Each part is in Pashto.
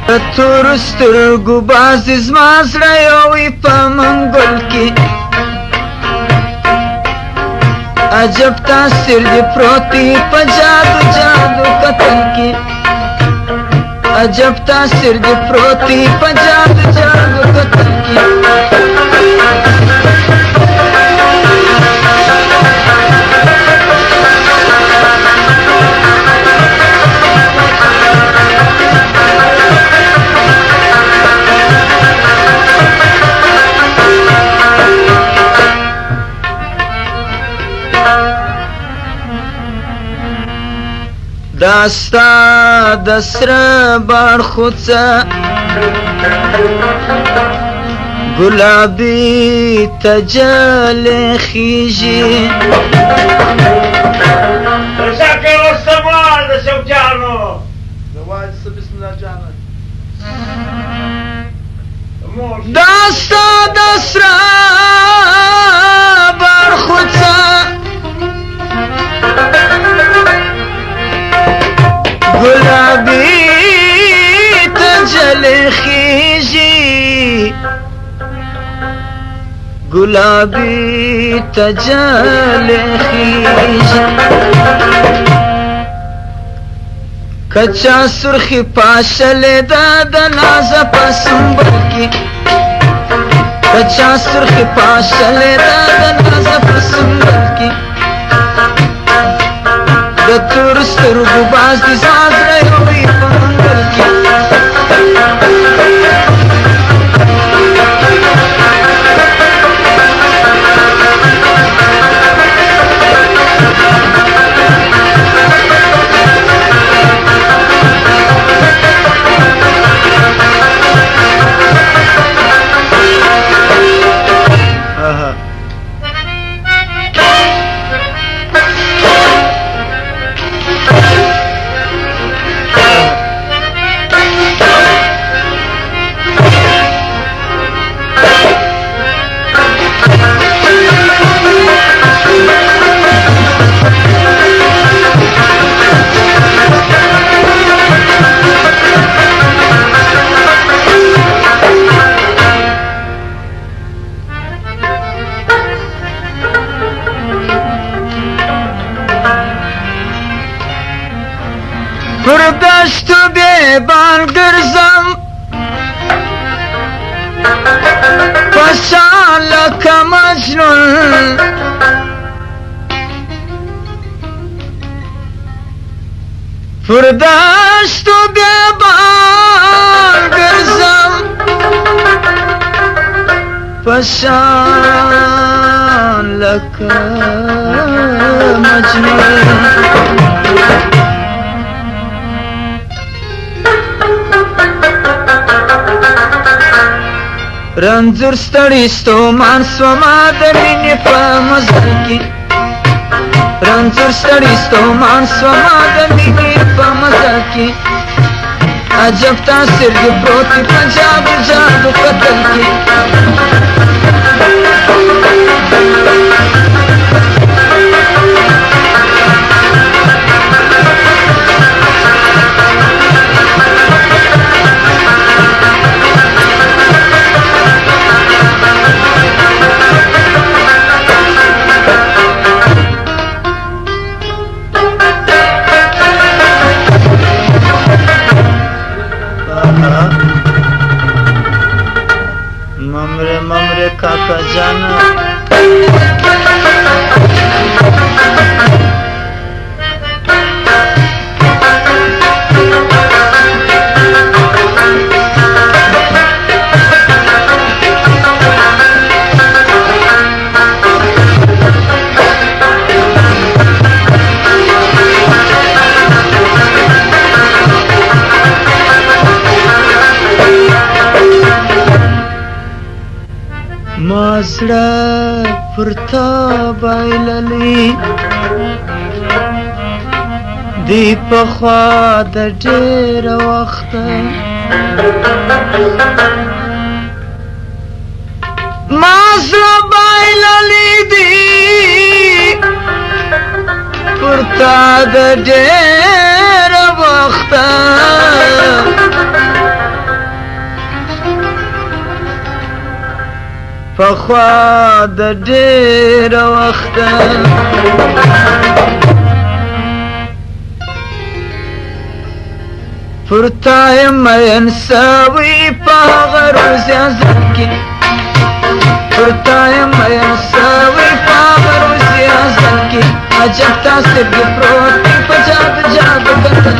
تور سترګو باز زما زړه یووي په منګل کې عجب تاثیر دی پروتی په جادو جادو قتل کې عجب تاثیر دی پروتی په جادو جادو قتل کې داستا دسر بار خوڅه گلابی تجل خیجی رشاكي والسماء ده شوجانو زواج بسم الله جانا داستا دسر بار خوڅه گلابی تجل خیجی گلابی تجل خیجی کچا سرخی پاشل داد نازا پسنبل کی کچا سرخی پاشل داد نازا پسنبل کی د تور سترګو باز دي زړه یووي په منګل کې پر دشت بیبان گرزم پشان لکه مجنون پر دشت بیبان گرزم پشان لکه مجنون رنځور ستړی ستومان سوما د مینې په مزل کې رنځور ستړی ستومان سوما د مینې په مزل کې عجب تاثیر دی پروت په جادو جادو قتل کې ममरे ममरे काका जाना مازړه پرتا بایللی دی پخوا د ډېر وخت مازړه بایللی دی پرتا د ډېر وخت پخوا د ډېر وخته پر تا یم مین سوی په هغه روز ازل کې پر تا یم مین سوی په هغه روز ازل کې عجب تا سترګې پروت دي په جاد جاد کتل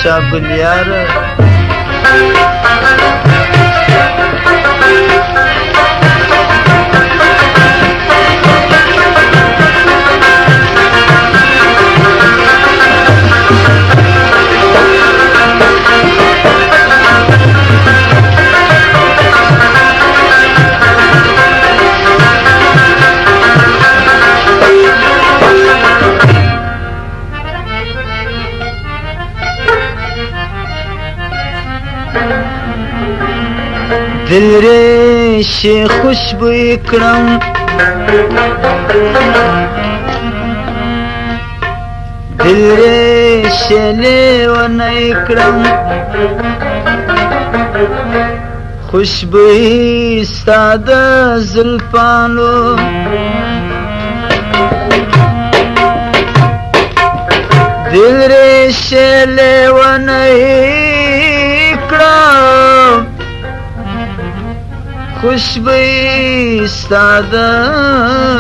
شابلیار دل ریشی خوشبوی کرم دل ریشی لیونی کرم خوشبوی ستاد زلفانو دل ریشی لیونی کرم خوشبوی ستاد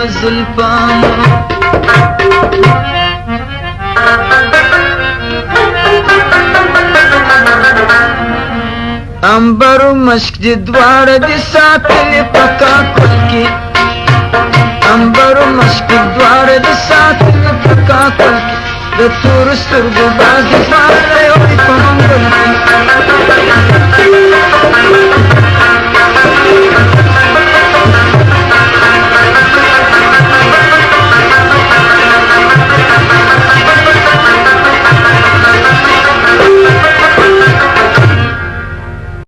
زلفانو انبر و مشک دی دوار دی ساتلی پکا کل کی انبر و مشک دی دوار دی ساتلی پکا کل کی د تور سترګو باز دی